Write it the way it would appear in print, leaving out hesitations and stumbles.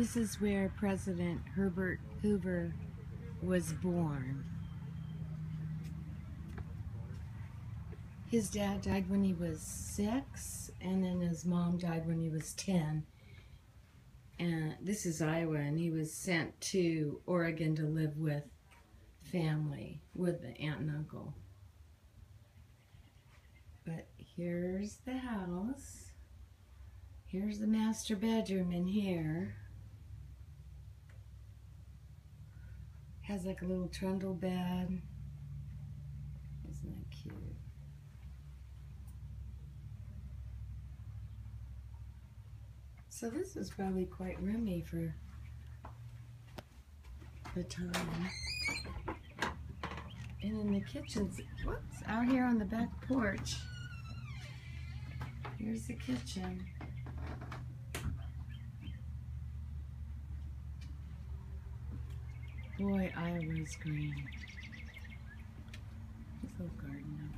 This is where President Herbert Hoover was born. His dad died when he was 6, and then his mom died when he was 10. And this is Iowa, and he was sent to Oregon to live with family, with the aunt and uncle. But here's the house. Here's the master bedroom in here. Has like a little trundle bed. Isn't that cute? So this is probably quite roomy for the time. And in the kitchen's, whoops, out here on the back porch. Here's the kitchen. Boy, Iowa's green. This little garden.